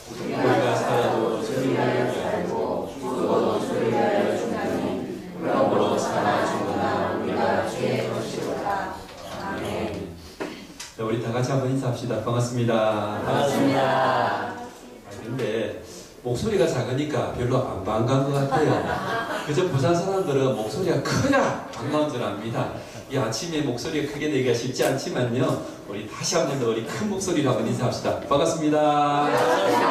우리가 살아도 주님을 알고 죽어도 주를 알려준다니 그러므로 살아 죽으나 우리가 주의 것이로다. 아멘. 자, 우리 다 같이 한번 인사합시다. 반갑습니다. 반갑습니다. 근데 목소리가 작으니까 별로 안 반가운 것 같아요. 그저 부산 사람들은 목소리가 커야 반가운 줄 압니다. 이 아침에 목소리가 크게 내기가 쉽지 않지만요, 우리 다시 한번 더 우리 큰 목소리로 한번 인사합시다. 반갑습니다. 반갑습니다.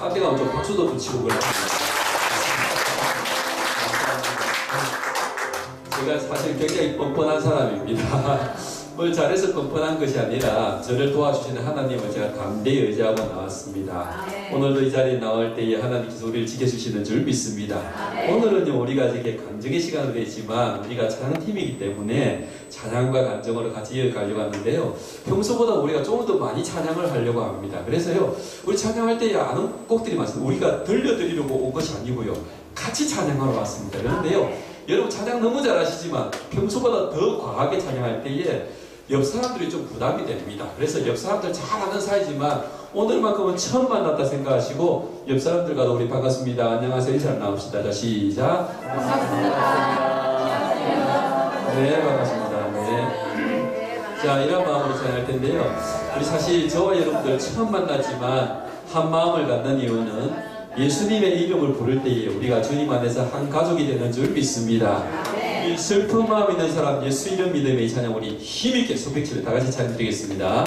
앞에 가면 좀 박수도 붙이고 그래요. 제가 사실 굉장히 뻔뻔한 사람입니다. 뭘 잘해서 뻔뻔한 것이 아니라 저를 도와주시는 하나님을 제가 담대히 의지하고 나왔습니다. 오늘도 이 자리에 나올 때에 하나님께서 우리를 지켜주시는 줄 믿습니다. 오늘은요, 우리가 이렇게 감정의 시간으로 되지만 우리가 찬양팀이기 때문에 찬양과 감정으로 같이 이어가려고 하는데요, 평소보다 우리가 조금 더 많이 찬양을 하려고 합니다. 그래서요, 우리 찬양할 때에 아는 곡들이 많습니다. 우리가 들려드리려고 온 것이 아니고요, 같이 찬양하러 왔습니다. 그런데요, 여러분 찬양 너무 잘하시지만 평소보다 더 과하게 찬양할 때에 옆 사람들이 좀 부담이 됩니다. 그래서 옆 사람들 잘 아는 사이지만 오늘만큼은 처음 만났다 생각하시고 옆 사람들과도 우리 반갑습니다, 안녕하세요 인사를 나눕시다. 자, 시작. 반갑습니다. 네, 반갑습니다. 네. 자, 이런 마음으로 찬양할 텐데요, 우리 사실 저와 여러분들 처음 만났지만 한 마음을 갖는 이유는 예수님의 이름을 부를 때에 우리가 주님 안에서 한 가족이 되는 줄 믿습니다. 이 슬픈 마음 있는 사람, 예수 이름 믿음의 이 찬양 우리 힘있게 소백치를 다 같이 찬양 드리겠습니다.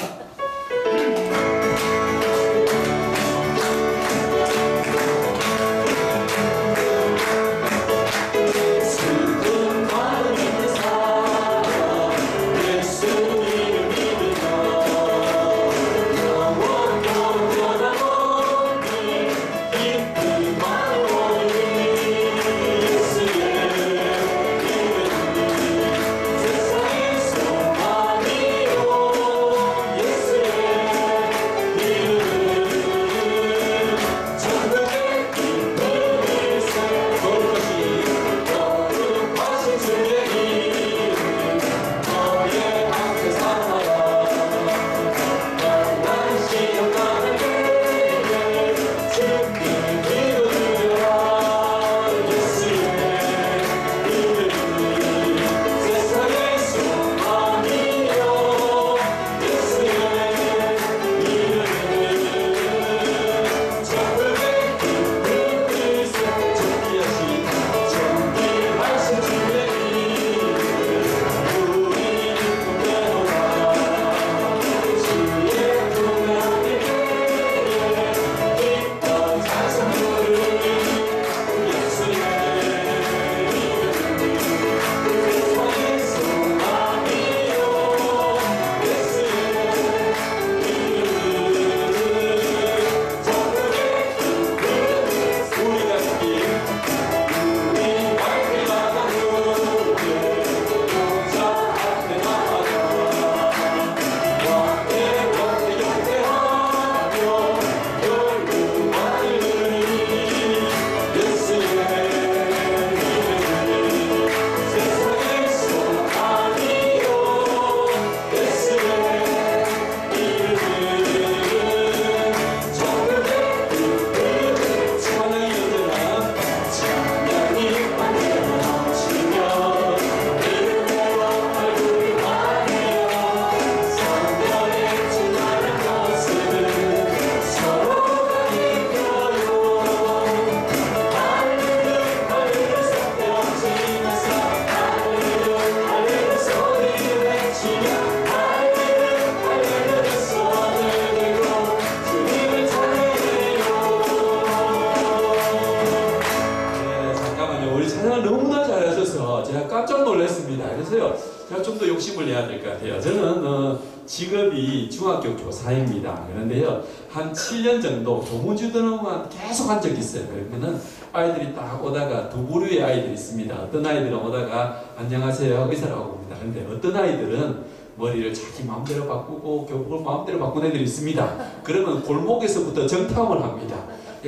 제가 좀 더 욕심을 내야 될 것 같아요. 저는 직업이 중학교 교사입니다. 그런데요, 한 7년 정도 조무주드럼만 계속 한 적이 있어요. 그러면은 아이들이 딱 오다가 두 부류의 아이들이 있습니다. 어떤 아이들은 오다가 안녕하세요 하고 인사를 하고 옵니다. 그런데 어떤 아이들은 머리를 자기 마음대로 바꾸고 교복을 마음대로 바꾸는 애들이 있습니다. 그러면 골목에서부터 정탐을 합니다.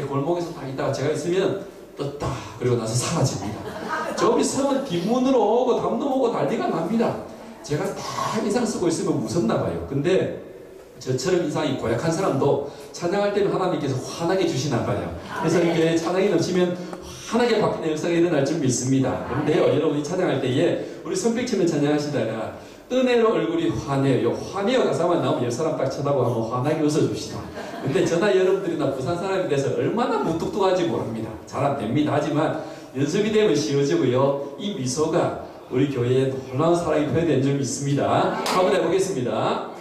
골목에서 딱 있다가 제가 있으면 떴다 그리고 나서 사라집니다. 저 있으면 뒷문으로 오고 담로 오고 난리가 납니다. 제가 다 인상 쓰고 있으면 무섭나 봐요. 근데 저처럼 인상이 고약한 사람도 찬양할 때는 하나님께서 환하게 주시나 봐요. 그래서 이게 찬양이 넘치면 환하게 바뀌는 역사가 일어날 줄 믿습니다. 그런데요, 여러분이 찬양할 때에 우리 손뼉치면 찬양하시다가 은혜로 얼굴이 환해요. 환해요 가사만 나오면 옆 사람 딱 쳐다보고 한번 환하게 웃어줍시다. 근데 저나 여러분들이나 부산 사람이 돼서 얼마나 무뚝뚝한지 모릅니다. 잘 안 됩니다. 하지만 연습이 되면 쉬워지고요. 이 미소가 우리 교회에 놀라운 사랑이 표현된 줄 믿습니다. 한번 해보겠습니다.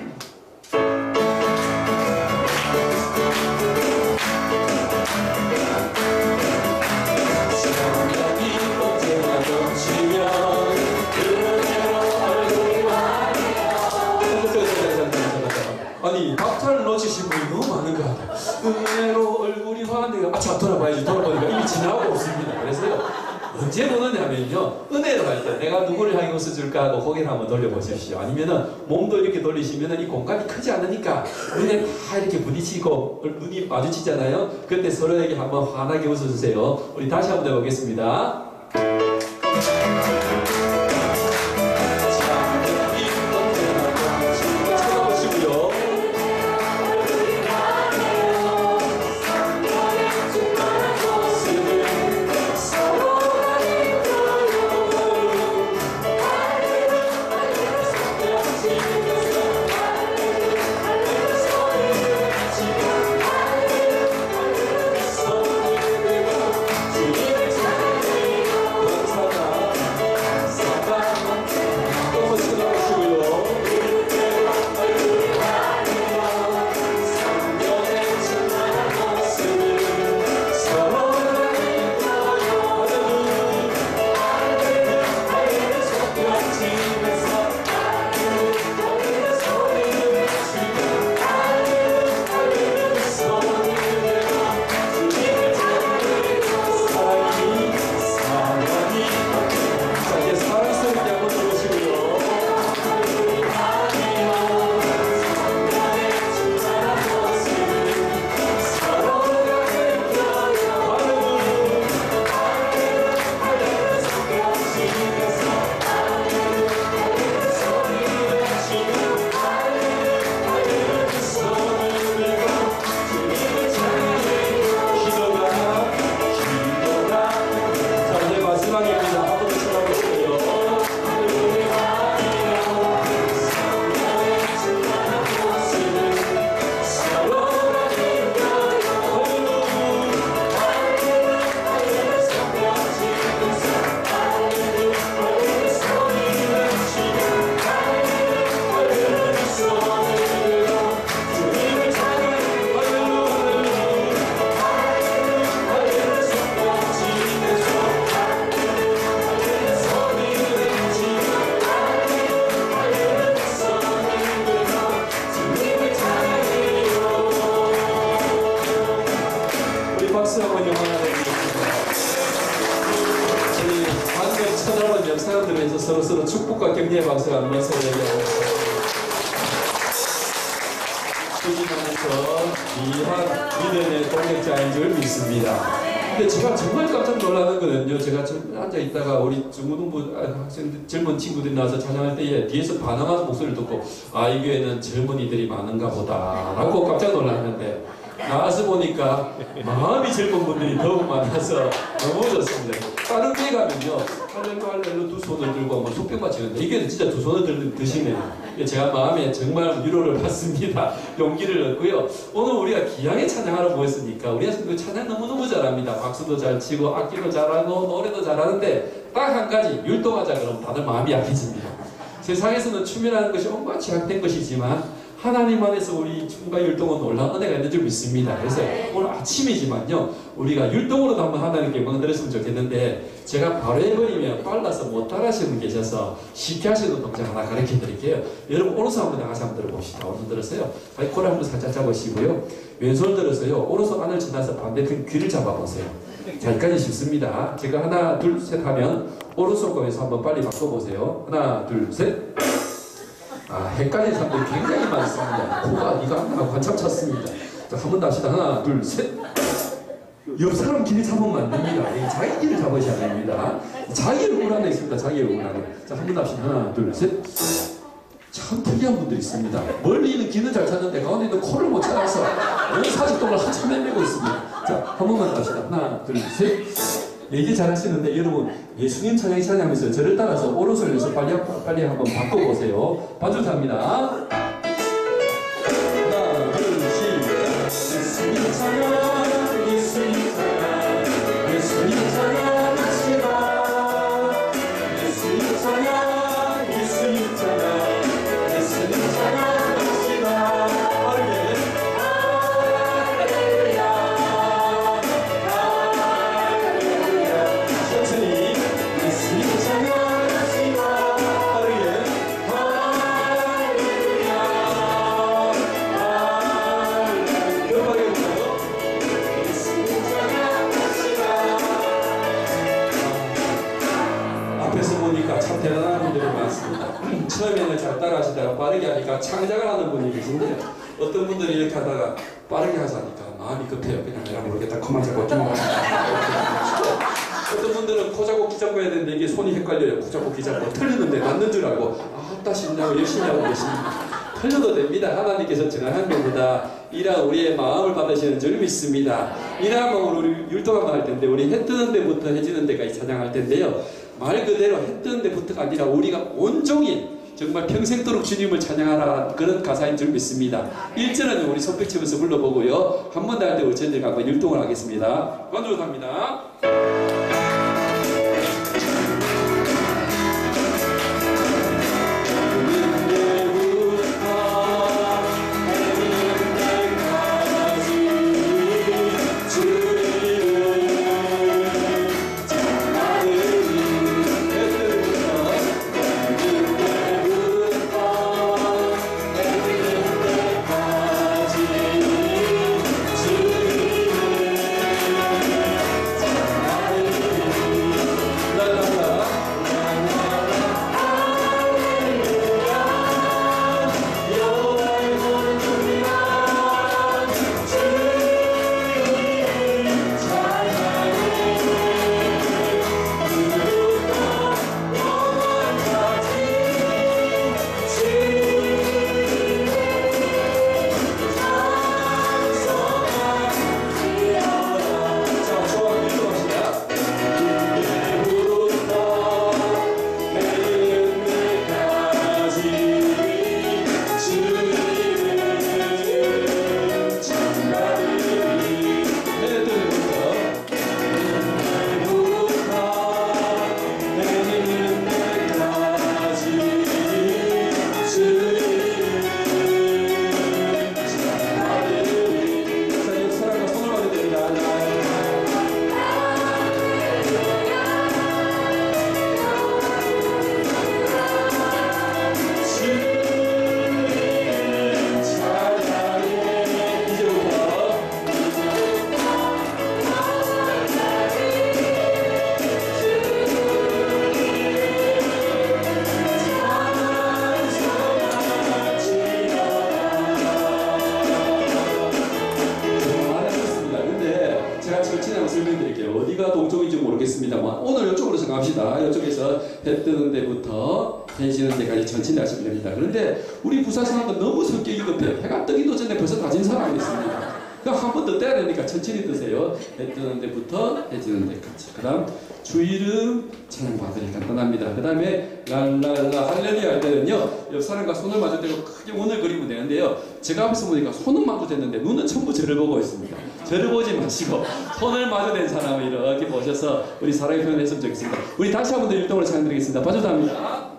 아니 박자를 놓치신 분이 너무 많은 것 같아요. 은혜로 얼굴이 환해요. 참 돌아봐야지. 돌아보니까 이미 지나고 없습니다. 그래서요 언제 보느냐면요, 은혜로 할 때 내가 누구를 향해 웃어줄까 하고 고개를 한번 돌려보십시오. 아니면은 몸도 이렇게 돌리시면은 이 공간이 크지 않으니까 눈에 다 이렇게 부딪히고 눈이 마주치잖아요. 그때 서로에게 한번 환하게 웃어주세요. 우리 다시 한번 해보겠습니다. 서로 축복과 격려의 박수를 한번 선포하겠습니다. 이한 믿음의 동역자인 줄 믿습니다. 근데 제가 정말 깜짝 놀라는 거는요, 제가 앉아있다가 우리 중고등부 학생들, 젊은 친구들이 나와서 찬양할 때에 뒤에서 반응하는 목소리를 듣고 아, 이 교회는 젊은이들이 많은가 보다 라고 깜짝 놀랐는데 나와서 보니까 마음이 젊은 분들이 더욱 많아서 너무 좋습니다. 다른 교회 가면요, 할렐루 두 손을 들고 한번 속병 바치는데 이게 진짜 두 손을 드시네요. 제가 마음에 정말 위로를 받습니다. 용기를 얻고요. 오늘 우리가 기양의 찬양하러 모였으니까 우리 학생들 찬양 너무너무 잘합니다. 박수도 잘 치고 악기도 잘하고 노래도 잘하는데 딱 한 가지 율동하자 그러면 다들 마음이 약해집니다. 세상에서는 춤이라는 것이 온갖 제약된 것이지만 하나님 안에서 우리 춤과 율동은 놀라운 은혜가 있는 줄 믿습니다. 그래서 오늘 아침이지만요, 우리가 율동으로도 한번 하나님께 영광 드렸으면 좋겠는데 제가 바로 해버리면 빨라서 못 따라하시는 분 계셔서 쉽게 하시는 동작 하나 가르쳐 드릴게요. 여러분 오른손 한번 다시 한번 들어봅시다. 오른손 들었어요. 코를 한번 살짝 잡으시고요. 왼손 들어서요, 오른손 안을 지나서 반대편 귀를 잡아보세요. 자, 여기까지 쉽습니다. 제가 하나 둘 셋 하면 오른손과 왼손 한번 빨리 바꿔보세요. 하나 둘 셋. 아, 헷갈리는 사람들이 굉장히 많습니다. 코가 네가 하고 한참 찼습니다. 자, 한 번 더 합시다. 하나, 둘, 셋. 옆 사람 길을 잡으면 안 됩니다. 자기 길을 잡으셔야 됩니다. 자기 얼굴 안에 있습니다. 자기 얼굴 안에. 자, 한 번 더 합시다. 하나, 둘, 셋. 참 특이한 분들이 있습니다. 멀리는 귀는 잘 찾는데 가운데는 코를 못 찾아서 사직동을 한참 헤매고 있습니다. 자, 한 번만 갑시다. 하나, 둘, 셋. 얘기 잘 하시는데 여러분 예수님 찬양 찬양하면서 저를 따라서 오른손을 해서 빨리 한번 바꿔보세요. 반주합니다. 하나, 둘, 시작. 예수님 찬양, 예수님 찬양, 예수님 찬양하시라. 예수님 찬양, 예수님 찬양, 예수님 찬양하시라. 처음에는 잘 따라하시다가 빠르게 하니까 창작을 하는 분이 계신데 어떤 분들이 이렇게 하다가 빠르게 하자니까 마음이 급해요. 그냥 내가 모르겠다. 그만 잡고 어떤 분들은 코 잡고 기 잡고 해야 되는데 이게 손이 헷갈려요. 코 잡고 기 잡고 틀리는데 맞는 줄 알고 아따 신나고 열심히 하고 계십니다. 틀려도 됩니다. 하나님께서 정한 겁니다. 이런 우리의 마음을 받으시는 줄 믿습니다. 이런 마음으로 우리 율동을 할 텐데 우리 해 뜨는 데부터 해지는 데까지 찬양할 텐데요. 말 그대로 해 뜨는 데부터가 아니라 우리가 온종일 정말 평생도록 주님을 찬양하라 그런 가사인 줄 믿습니다. 1절은 우리 손뼉 치면서 불러보고요. 한 번 더 할 때 우리 전쟁 한번 율동을 하겠습니다. 완주합니다. 어디가 동쪽인지 모르겠습니다만 오늘 이쪽으로 생각합시다. 이쪽에서 해 뜨는 데부터 해지는 데까지 천천히 하시면 됩니다. 그런데 우리 부산 사람은 너무 성격이 급해요. 해가 뜨기도 전에 벌써 가진 사람이 있습니다. 그럼 한 번 더 떼야 되니까 천천히 뜨세요. 해 뜨는 데부터 해지는 데까지. 그 다음 주이름 찬양 받으니 간단합니다. 그 다음에 랄랄라 할렐루야 할 때는요, 옆 사람과 손을 마주대고 크게 원을 그리면 되는데요, 제가 앞에서 보니까 손은 마주댔는데 눈은 전부 저를 보고 있습니다. 저를 보지 마시고 손을 마주댄 사람을 이렇게 보셔서 우리 사랑의 표현을 했으면 좋겠습니다. 우리 다시 한 번 더 율동으로 찬양 드리겠습니다. 빠져나옵니다.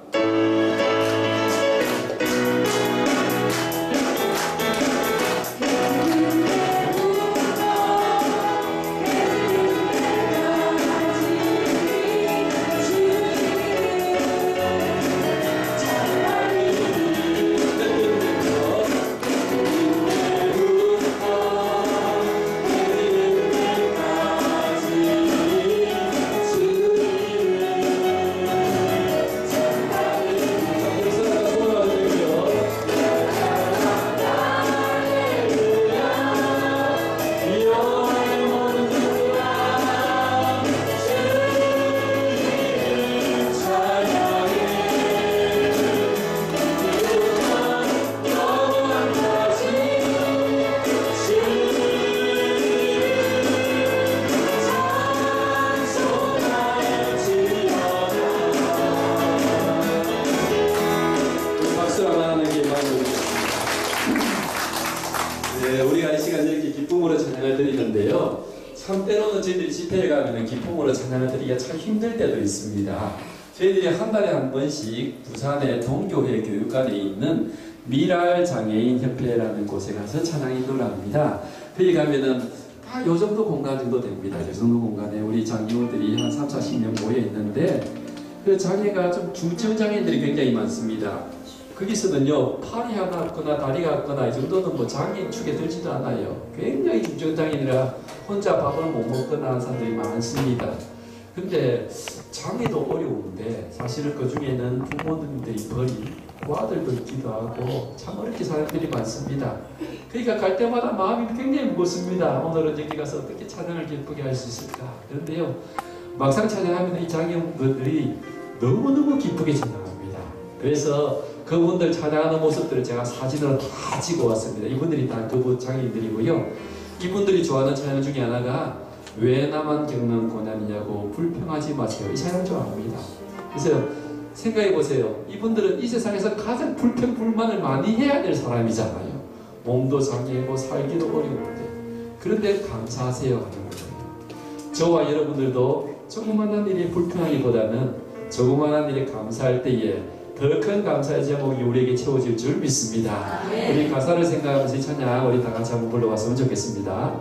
기쁨으로 찬양을 드리는데요. 참 때로는 저희들이 집회에 가면 기쁨으로 찬양을 드리기가 참 힘들 때도 있습니다. 저희들이 한 달에 한 번씩 부산의 동교회 교육관에 있는 미랄 장애인 협회라는 곳에 가서 찬양 인도를 합니다. 거기 가면은 다 요 정도 공간 정도 됩니다. 요 정도 공간에 우리 장애인들이 한 3, 40명 모여 있는데 그 장애가 좀 중증 장애인들이 굉장히 많습니다. 거기서는요, 팔이 하나 없거나 다리가 없거나 이 정도는 뭐 장애인 축에 들지도 않아요. 굉장히 중증 장애인이라 혼자 밥을 못 먹거나 하는 사람들이 많습니다. 근데 장애도 어려운데 사실은 그 중에는 부모님들이 버리고 아들도 있기도 하고 참 어렵게 사람들이 많습니다. 그러니까 갈 때마다 마음이 굉장히 무겁습니다. 오늘은 여기 가서 어떻게 찬양을 기쁘게 할 수 있을까. 그런데요, 막상 찬양하면 이 장애인분들이 너무너무 기쁘게 찬양합니다. 그래서 그분들 찬양하는 모습들을 제가 사진으로 다 찍어 왔습니다. 이분들이 다 그분 장애인들이고요. 이분들이 좋아하는 찬양 중에 하나가 왜 나만 겪는 고난이냐고 불평하지 마세요. 이 찬양 좋아합니다. 그래서 생각해 보세요. 이분들은 이 세상에서 가장 불평 불만을 많이 해야 될 사람이잖아요. 몸도 장애고 살기도 어려운데 그런데 감사하세요 하는 거예요. 저와 여러분들도 조그만한 일에 불평하기보다는 조그만한 일에 감사할 때에 더 큰 감사의 제목이 우리에게 채워질 줄 믿습니다. 우리 가사를 생각하면서 이 찬양 우리 다 같이 한번 불러봤으면 좋겠습니다.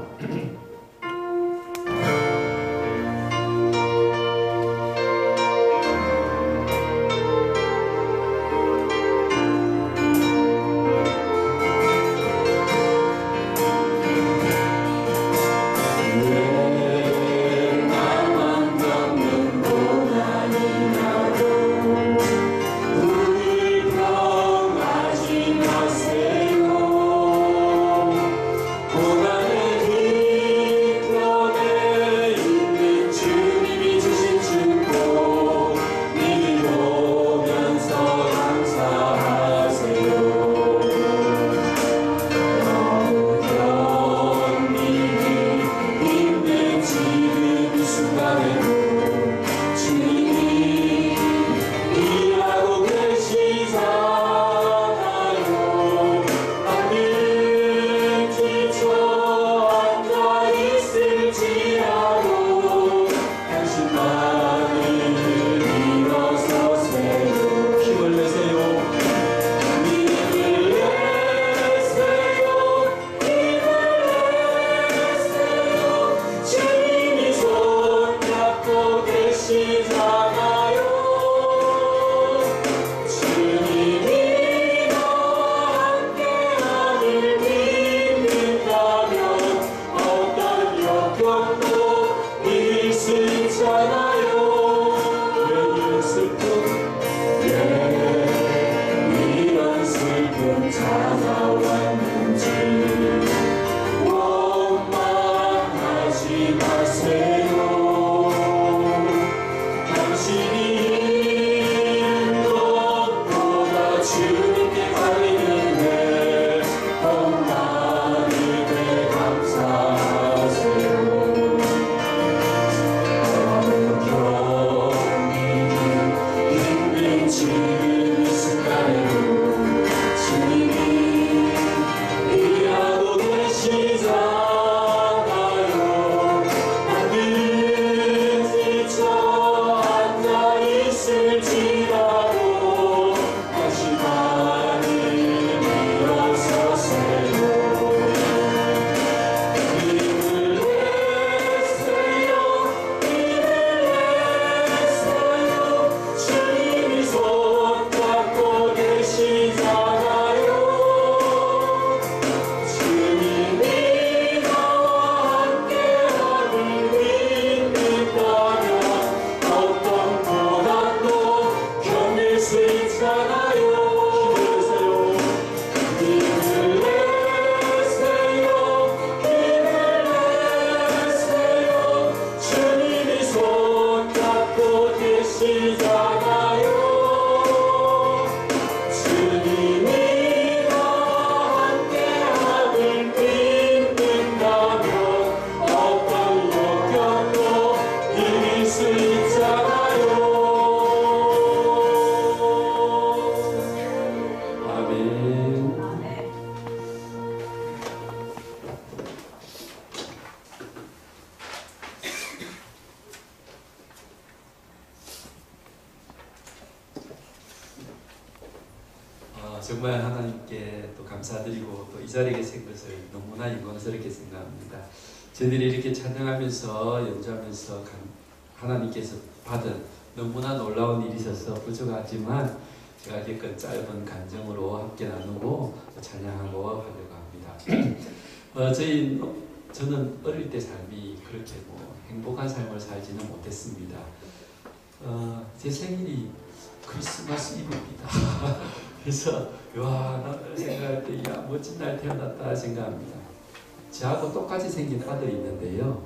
정말 하나님께 또 감사드리고 또 이 자리에 계신 것을 너무나 영광스럽게 생각합니다. 저희들이 이렇게 찬양하면서 연주하면서 하나님께서 받은 너무나 놀라운 일이 있어서 부족하지만 제가 겪은 짧은 간증으로 함께 나누고 찬양하고 하려고 합니다. 저는 어릴 때 삶이 그렇게 행복한 삶을 살지는 못했습니다. 제 생일이 크리스마스 이브입니다. 그래서 나를 생각할 때 야 멋진 날 태어났다 생각합니다. 저하고 똑같이 생긴 아들이 있는데요.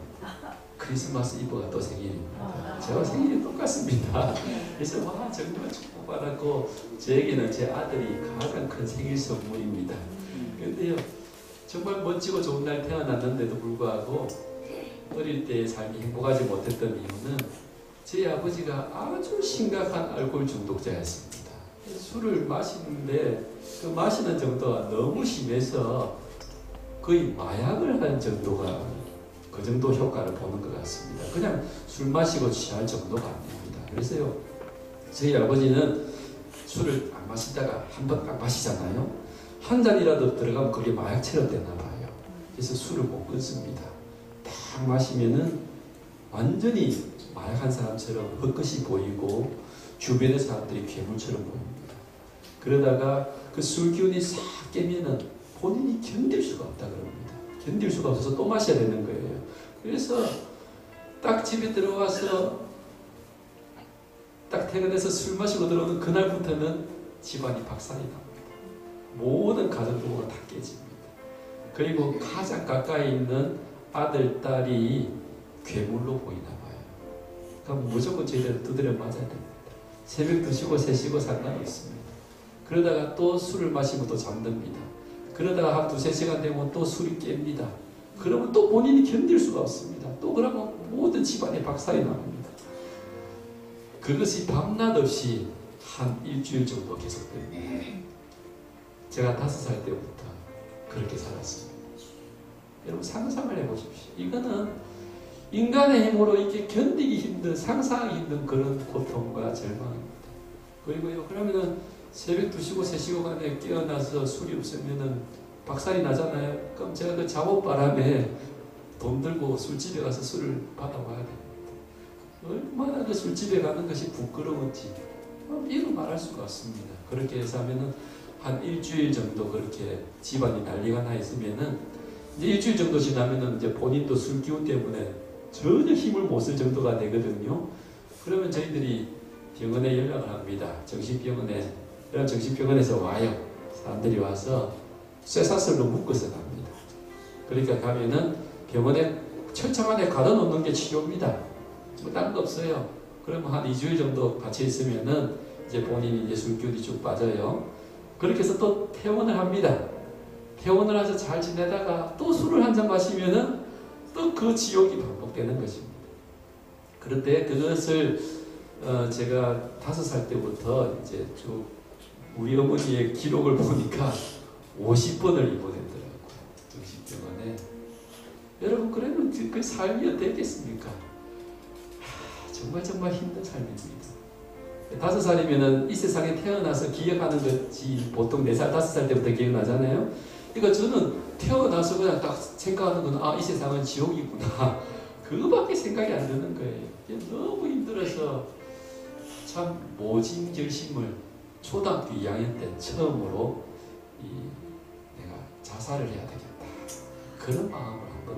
크리스마스 이브가 또 생일입니다. 저와 생일이 똑같습니다. 그래서 정말 축복받았고 저에게는 제 아들이 가장 큰 생일 선물입니다. 그런데요 정말 멋지고 좋은 날 태어났는데도 불구하고 어릴 때 삶이 행복하지 못했던 이유는 제 아버지가 아주 심각한 알코올 중독자였습니다. 술을 마시는데 그 마시는 정도가 너무 심해서 거의 마약을 한 정도가 그 정도 효과를 보는 것 같습니다. 그냥 술 마시고 취할 정도가 아닙니다. 그래서요 저희 아버지는 술을 안 마시다가 한 번 안 마시잖아요. 한 잔이라도 들어가면 그게 마약처럼 되나 봐요. 그래서 술을 못 끊습니다. 딱 마시면은 완전히 마약한 사람처럼 헛것이 보이고 주변의 사람들이 괴물처럼 보입니다. 그러다가 그 술 기운이 싹 깨면은 본인이 견딜 수가 없다 그럽니다. 견딜 수가 없어서 또 마셔야 되는 거예요. 그래서 딱 집에 들어와서 딱 퇴근해서 술 마시고 들어오는 그날부터는 집안이 박살이 납니다. 모든 가정부가 다 깨집니다. 그리고 가장 가까이 있는 아들, 딸이 괴물로 보이나 봐요. 그럼 무조건 저희들은 두드려 맞아야 됩니다. 새벽 2시고 3시고 상관없습니다. 그러다가 또 술을 마시고 또 잠듭니다. 그러다가 한 2-3시간 되면 또 술이 깹니다. 그러면 또 본인이 견딜 수가 없습니다. 또 그러면 모든 집안에 박살이 납니다. 그것이 밤낮 없이 한 일주일 정도 계속됩니다. 제가 5살 때부터 그렇게 살았습니다. 여러분 상상을 해보십시오. 이거는 인간의 힘으로 이렇게 견디기 힘든, 상상하기 힘든 그런 고통과 절망입니다. 그리고요, 그러면은 새벽 2시고 3시간에 깨어나서 술이 없으면은 박살이 나잖아요. 그럼 제가 그 작업바람에 돈 들고 술집에 가서 술을 받아와야 됩니다. 얼마나 그 술집에 가는 것이 부끄러운지 이루 말할 수가 없습니다. 그렇게 해서 하면은 한 일주일 정도 그렇게 집안이 난리가 나 있으면은 이제 일주일 정도 지나면은 이제 본인도 술 기운 때문에 전혀 힘을 못 쓸 정도가 되거든요. 그러면 저희들이 병원에 연락을 합니다. 정신병원에서 와요. 사람들이 와서 쇠사슬로 묶어서 갑니다. 그러니까 가면은 병원에 철창 안에 가둬놓는 게 치료입니다. 뭐 다른 거 없어요. 그러면 한 2주일 정도 같이 있으면은 이제 본인이 이제 술기운이 쭉 빠져요. 그렇게 해서 또 퇴원을 합니다. 퇴원을 해서 잘 지내다가 또 술을 한 잔 마시면은 또 그 지옥이 반복되는 것입니다. 그런데 그것을 제가 5살 때부터 이제 쭉 우리 어머니의 기록을 보니까 50번을 입원했더라고요. 정신병원에. 여러분 그러면 그 삶이 어땠겠습니까? 정말 힘든 삶입니다. 5살이면은 이 세상에 태어나서 기억하는 것이 보통 4살, 5살 때부터 기억나잖아요. 그러니까 저는 태어나서 그냥 딱 생각하는 건 이 세상은 지옥이구나. 그거밖에 생각이 안 드는 거예요. 너무 힘들어서 참 모진 결심을 초등학교 2학년 때 처음으로 내가 자살을 해야 되겠다. 그런 마음을 한번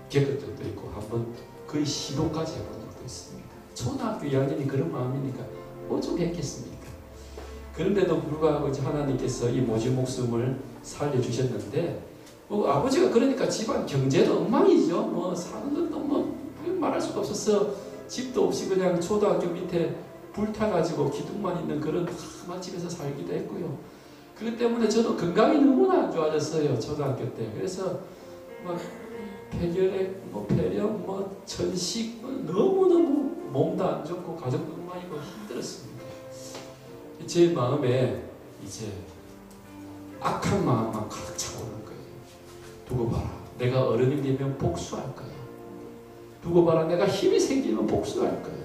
겪은 적도 있고 한번 거의 시도까지 해본 적도 있습니다. 초등학교 2학년이 그런 마음이니까 좀 했겠습니까? 그런데도 불구하고 하나님께서 이 모진 목숨을 살려주셨는데 아버지가 그러니까 집안 경제도 엉망이죠. 사는 것도 말할 수가 없어서 집도 없이 그냥 초등학교 밑에 불타가지고 기둥만 있는 그런 험한 집에서 살기도 했고요. 그것 때문에 저도 건강이 너무나 안 좋아졌어요. 초등학교 때. 그래서 폐결핵, 폐렴, 천식 너무너무 몸도 안 좋고 가정도 엉망이고 힘들었습니다. 제 마음에 이제 악한 마음만 가득 차오르는 거예요. 두고 봐라. 내가 어른이 되면 복수할 거야. 두고 봐라. 내가 힘이 생기면 복수할 거야.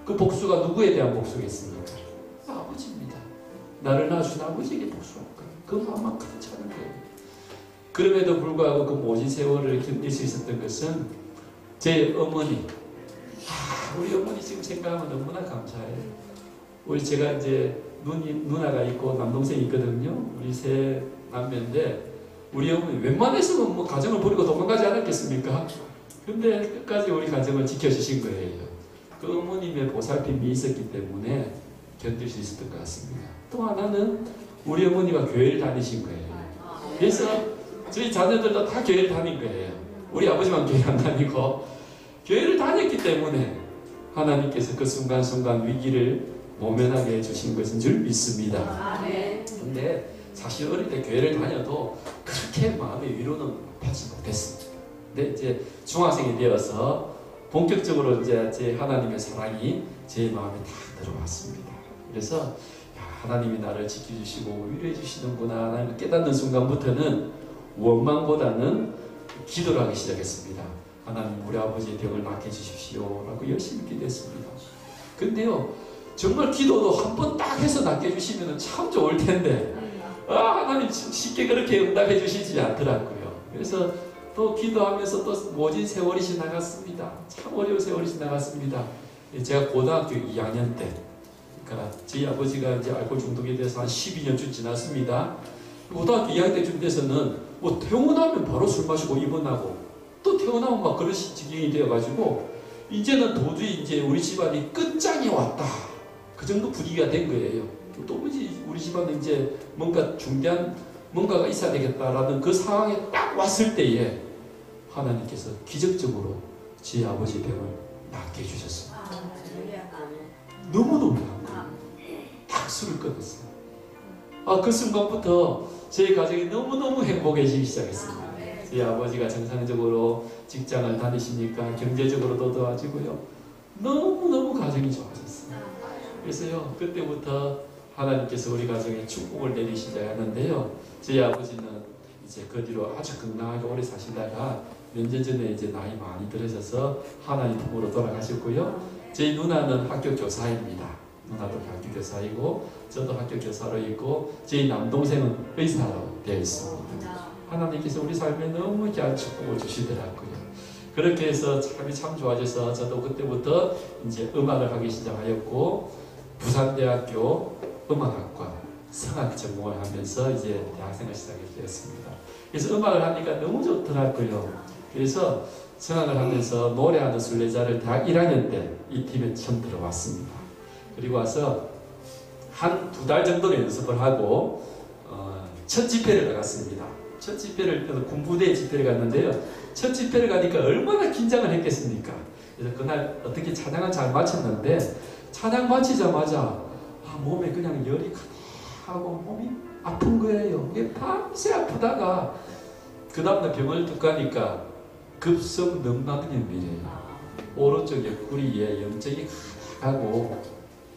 그 복수가 누구에 대한 복수겠습니까? 아버지입니다. 나를 낳아주신 아버지에게 복수할 거예요. 그 마음만큼 차는 거예요. 그럼에도 불구하고 그 모진 세월을 견딜 수 있었던 것은 제 어머니, 우리 어머니 지금 생각하면 너무나 감사해요. 우리 제가 이제 누나가 있고 남동생이 있거든요. 우리 세 남매인데 우리 어머니 웬만해서는 뭐 가정을 버리고 도망가지 않았겠습니까? 근데 끝까지 우리 가정을 지켜주신 거예요. 그 어머님의 보살핌이 있었기 때문에 견딜 수 있었던 것 같습니다. 또 하나는 우리 어머니가 교회를 다니신 거예요. 그래서 저희 자녀들도 다 교회를 다닌 거예요. 우리 아버지만 교회 안 다니고 교회를 다녔기 때문에 하나님께서 그 순간순간 위기를 모면하게 해주신 것인 줄 믿습니다. 근데 사실 어릴 때 교회를 다녀도 그렇게 마음의 위로는 받지 못했습니다. 근데 이제 중학생이 되어서 본격적으로 이제 제 하나님의 사랑이 제 마음에 다 들어왔습니다. 그래서 야, 하나님이 나를 지켜주시고 위로해 주시는구나 라는 깨닫는 순간부터는 원망보다는 기도를 하기 시작했습니다. 하나님 우리 아버지의 병을 낫게 해주십시오 라고 열심히 기도했습니다. 근데요 정말 기도도 한 번 딱 해서 낫게 해주시면 참 좋을 텐데 하나님 쉽게 그렇게 응답해 주시지 않더라고요. 그래서 또 기도하면서 또 모진 세월이 지나갔습니다. 참 어려운 세월이 지나갔습니다. 제가 고등학교 2학년 때, 그러니까 저희 아버지가 이제 알코올 중독에 대해서 한 12년쯤 지났습니다. 고등학교 2학년 때쯤 돼서는 뭐 태어나면 바로 술 마시고 입원하고 또 태어나면 막 그런 지경이 되어가지고 이제는 도저히 이제 우리 집안이 끝장이 왔다. 그 정도 분위기가 된 거예요. 도무지 우리 집안은 이제 뭔가 중대한 뭔가가 있어야 되겠다라는 그 상황에 딱 왔을 때에 하나님께서 기적적으로 제 아버지 병을 낫게 해주셨습니다. 너무 놀라운 거예요. 딱 술을 끊었어요. 그 순간부터 저희 가정이 너무너무 행복해지기 시작했습니다. 저희 아버지가 정상적으로 직장을 다니시니까 경제적으로도 도와지고요. 너무너무 가정이 좋아졌어요. 그래서요, 그때부터 하나님께서 우리 가정에 축복을 내리시자 하는데요. 저희 아버지는 이제 그 뒤로 아주 건강하게 오래 사시다가 몇 년 전에 이제 나이 많이 들으셔서 하나님 품으로 돌아가셨고요. 저희 누나는 학교 교사입니다. 누나도 학교 교사이고 저도 학교 교사로 있고 저희 남동생은 의사로 되어 있습니다. 하나님께서 우리 삶에 너무 귀한 축복을 주시더라고요. 그렇게 해서 참 좋아져서 저도 그때부터 이제 음악을 하기 시작하였고 부산대학교 음악학과 성악 전공을 하면서 이제 대학생을 시작했습니다. 그래서 음악을 하니까 너무 좋더라고요. 그래서 성악을 하면서 노래하는 순례자를 대학 1학년 때 이 팀에 처음 들어왔습니다. 그리고 와서 한 2달 정도는 연습을 하고 첫 집회를 나갔습니다. 첫 집회를 군부대 집회를 갔는데요. 첫 집회를 가니까 얼마나 긴장을 했겠습니까? 그래서 그날 어떻게 찬양을 잘 마쳤는데 찬양 마치자마자 몸에 그냥 열이 하고 몸이 아픈 거예요. 이게 밤새 아프다가 그 다음날 병원을 뚝 가니까 급성 뇌막염이래요. 오른쪽 옆구리에 염증이 가고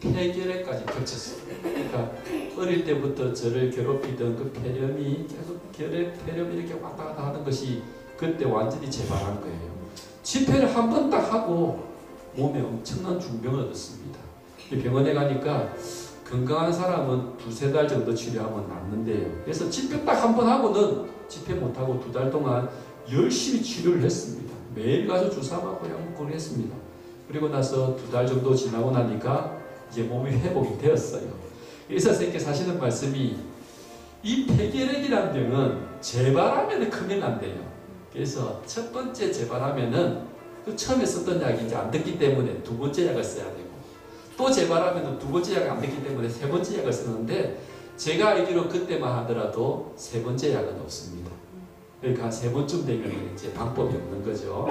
폐결핵까지 겹쳤어요. 그러니까 어릴 때부터 저를 괴롭히던 그 폐렴이 계속 폐렴이 이렇게 왔다 갔다 하는 것이 그때 완전히 재발한 거예요. 집회를 한 번 딱 하고 몸에 엄청난 중병을 얻었습니다. 병원에 가니까 건강한 사람은 2-3달 정도 치료하면 낫는데요. 그래서 집회 딱 한 번 하고는 집회 못하고 2달 동안 열심히 치료를 했습니다. 매일 가서 주사 맞고 약 먹고 했습니다. 그리고 나서 2달 정도 지나고 나니까 이제 몸이 회복이 되었어요. 의사 선생님께서 하시는 말씀이 이 폐결핵이라는 병은 재발하면 큰일 난대요. 그래서 첫 번째 재발하면은 그 처음에 썼던 약이 이제 안 듣기 때문에 2번째 약을 써야 되고 또 재발하면 2번째 약이 안 듣기 때문에 3번째 약을 쓰는데 제가 알기로 그때만 하더라도 3번째 약은 없습니다. 그러니까 한 3번쯤 되면 이제 방법이 없는 거죠.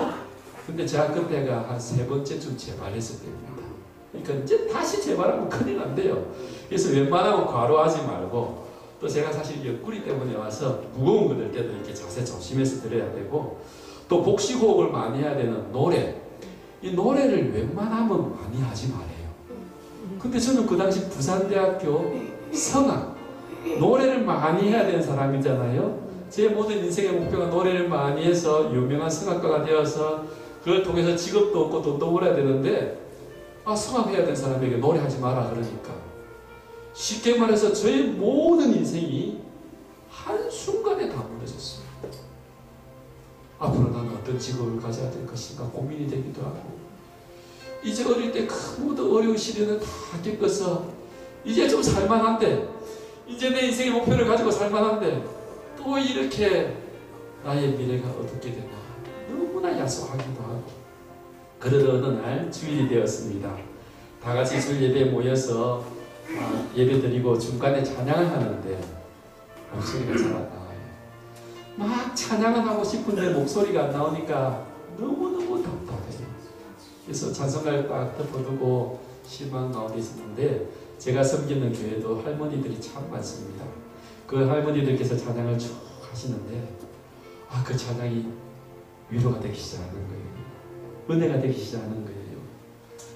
근데 제가 그때가 한 3번째쯤 재발했을 때입니다. 그러니까 이제 다시 재발하면 큰일 난대요. 그래서 웬만하면 과로하지 말고 또 제가 사실 옆구리 때문에 와서 무거운 거 들 때도 이렇게 자세 조심해서 들어야 되고 또 복식호흡을 많이 해야 되는 노래 이 노래를 웬만하면 많이 하지 말아요. 근데 저는 그 당시 부산대학교 성악 노래를 많이 해야 되는 사람이잖아요. 제 모든 인생의 목표가 노래를 많이 해서 유명한 성악가가 되어서 그걸 통해서 직업도 얻고 돈도 벌어야 되는데 성악해야 되는 사람에게 노래하지 마라 그러니까 쉽게 말해서 저의 모든 인생이 한순간에 다 무너졌어요. 앞으로 나는 어떤 직업을 가져야 될 것인가 고민이 되기도 하고, 이제 어릴 때 큰 모든 어려운 시련을 다 겪어서 이제 좀 살만한데, 이제 내 인생의 목표를 가지고 살만한데 또 이렇게 나의 미래가 어떻게 되나 너무나 야속하기도 하고. 그러던 어느 날 주일이 되었습니다. 다 같이 주일 예배에 모여서 예배 드리고 중간에 찬양을 하는데 목소리가 잘 안 나와요. 막 찬양을 하고 싶은데 목소리가 안 나오니까 너무너무 답답해요. 그래서 찬송가를 딱 덮어두고 실망 가운데 있었는데, 제가 섬기는 교회도 할머니들이 참 많습니다. 그 할머니들께서 찬양을 쭉 하시는데 그 찬양이 위로가 되기 시작하는 거예요. 은혜가 되기 시작하는 거예요.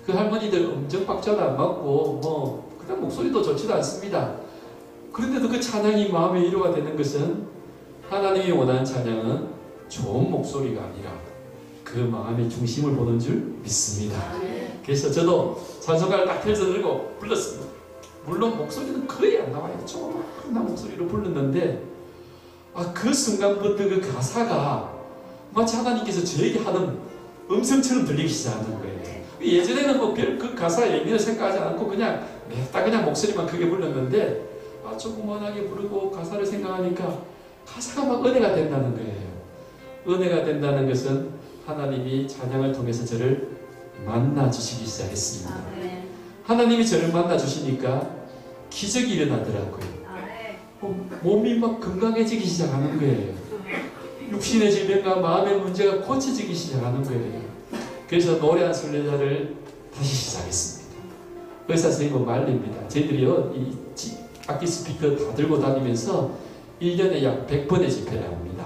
그 할머니들 엄청 박자도 안 맞고 그냥 목소리도 좋지도 않습니다. 그런데도 그 찬양이 마음의 위로가 되는 것은, 하나님이 원하는 찬양은 좋은 목소리가 아니라 그 마음의 중심을 보는 줄 믿습니다. 그래서 저도 찬송가를 딱 펼쳐 들고 불렀습니다. 물론 목소리는 거의 안 나와요. 조그만 목소리로 불렀는데 그 순간부터 그 가사가 마치 하나님께서 저에게 하는 음성처럼 들리기 시작하는 거예요. 예전에는 별 그 가사에 의미를 생각하지 않고 그냥 냅다 그냥 목소리만 크게 불렀는데, 조그만하게 부르고 가사를 생각하니까 가사가 막 은혜가 된다는 거예요. 은혜가 된다는 것은 하나님이 찬양을 통해서 저를 만나주시기 시작했습니다. 하나님이 저를 만나주시니까 기적이 일어나더라고요. 몸이 막 건강해지기 시작하는 거예요. 육신의 질병과 마음의 문제가 고쳐지기 시작하는 거예요. 그래서 노래한 순례자를 다시 시작했습니다. 의사 선생님은 말립니다. 저희들이요, 이 악기 스피커 다 들고 다니면서 1년에 약 100번의 집회를 합니다.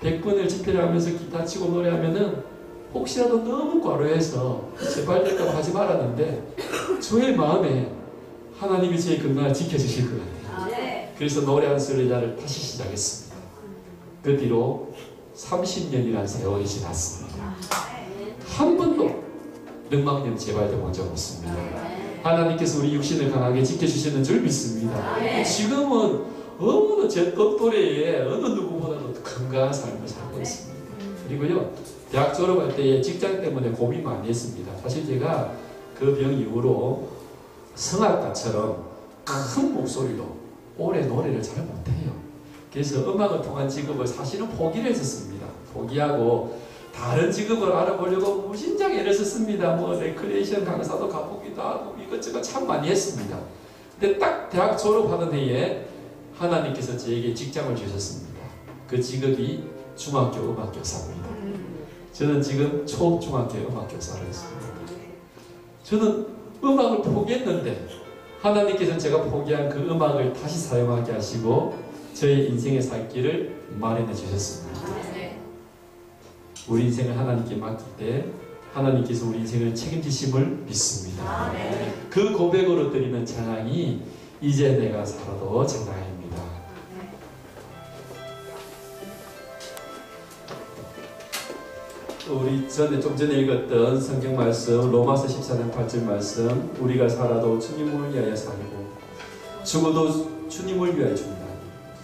100번을 집회를 하면서 기타 치고 노래하면은 혹시라도 너무 과로해서 제발 될까 하지 말았는데, 저의 마음에 하나님이 제 건강을 지켜주실 것 같아요. 그래서 노래한 순례자를 다시 시작했습니다. 그 뒤로 30년이라는 세월이 지났습니다. 한 번도 늑막염 재발돼 본 적 없습니다. 하나님께서 우리 육신을 강하게 지켜주시는 줄 믿습니다. 지금은 어느 제 또래에 어느 누구보다도 건강한 삶을 살고 있습니다. 그리고요, 대학 졸업할 때에 직장 때문에 고민 많이 했습니다. 사실 제가 그 병 이후로 성악가처럼 큰 목소리로 오래 노래를 잘 못해요. 그래서 음악을 통한 직업을 사실은 포기를 했었습니다. 포기하고 다른 직업을 알아보려고 무진장 애를 썼습니다. 레크레이션 강사도 가보기도 하고 이것저것 참 많이 했습니다. 근데 딱 대학 졸업하는 해에 하나님께서 저에게 직장을 주셨습니다. 그 직업이 중학교 음악 교사입니다. 저는 지금 초중학교 음악 교사를 했습니다. 저는 음악을 포기했는데 하나님께서 제가 포기한 그 음악을 다시 사용하게 하시고 저의 인생의 살 길을 마련해 주셨습니다. 우리 인생을 하나님께 맡길 때 하나님께서 우리 인생을 책임지심을 믿습니다. 그 고백으로 드리는 찬양이 이제 내가 살아도 찬양입니다. 우리 좀 전에 읽었던 성경 말씀, 로마서 14장 8절 말씀, 우리가 살아도 주님을 위하여 살고 죽어도 주님을 위하여 죽는다.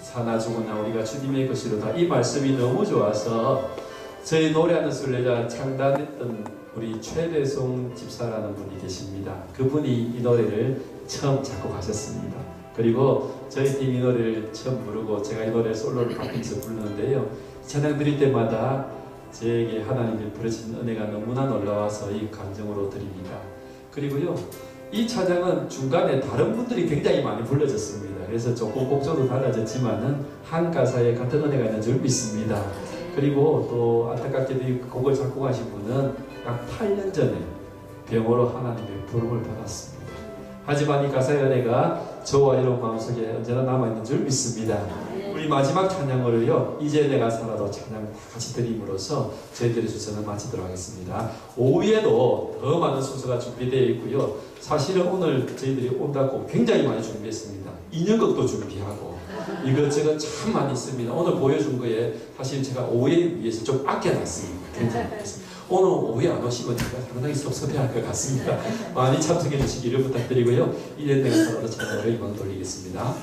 사나 죽으나 우리가 주님의 것이로다. 이 말씀이 너무 좋아서 저희 노래하는 순례자 창단했던 우리 최대송 집사라는 분이 계십니다. 그분이 이 노래를 처음 작곡하셨습니다. 그리고 저희 팀 이 노래를 처음 부르고 제가 이 노래 솔로를 바뀌면서 부르는데요, 찬양 드릴 때마다 저에게 하나님이 부르신 은혜가 너무나 놀라워서 이 감정으로 드립니다. 그리고요, 이 찬양은 중간에 다른 분들이 굉장히 많이 불러졌습니다. 그래서 조금 곡조도 달라졌지만은 한 가사에 같은 은혜가 있는 줄 믿습니다. 그리고 또 안타깝게도 이 곡을 작곡하신 분은 약 8년 전에 병으로 하나님의 부름을 받았습니다. 하지만 이 가사의 은혜가 저와 여러분 마음속에 언제나 남아있는 줄 믿습니다. 우리 마지막 찬양으로요, 이제 내가 살아도 찬양 같이 드림으로써 저희들의 순서는 마치도록 하겠습니다. 오후에도 더 많은 순서가 준비되어 있고요, 사실은 오늘 저희들이 온다고 굉장히 많이 준비했습니다. 인형극도 준비하고 이것저것 참 많이 있습니다. 오늘 보여준 거에 사실 제가 오후에 위해서 좀 아껴놨습니다. 굉장히 오늘 오후에 안 오시면 제가 상당히 섭섭해할 것 같습니다. 많이 참석해 주시기를 부탁드리고요. 이제 내가 서로 찬양으로 이만 돌리겠습니다.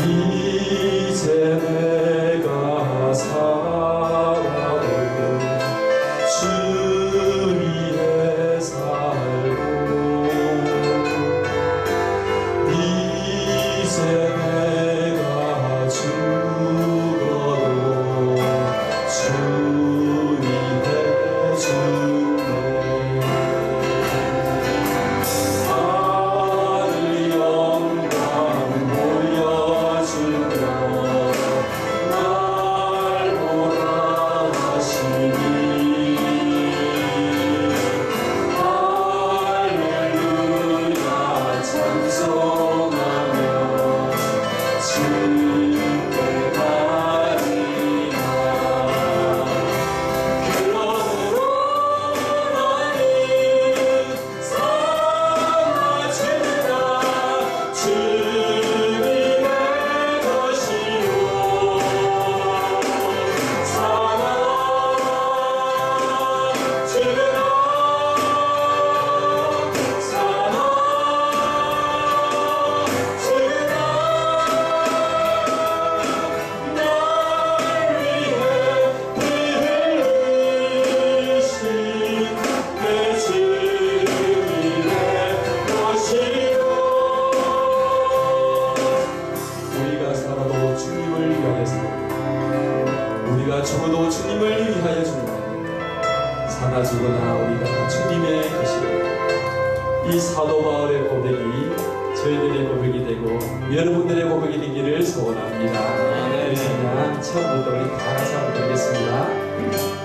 이제 내가 살아도 주 위에 살고 이제 내가 죽어도 주 위에 죽네 하늘 영광 보여주며 날 보라 하시니 할렐루야 찬송하며 주께 가리라 그러므로 나는 삼아주라 주님의 것이요 삼아주라 날 위해 흘리신 내 주님의 것이요 우리가 살아도 주님을 위하여 살고 우리가 죽어도 주님을 위하여 죽는다. 사나 죽으나 우리가 주님의 것이요 이 사도 바울의 고백이 저희들의 고백이 되고 여러분들의 고백이 되기를 소원합니다. 그래서 그냥 처음부터 우리 다 같이 한번 드리겠습니다.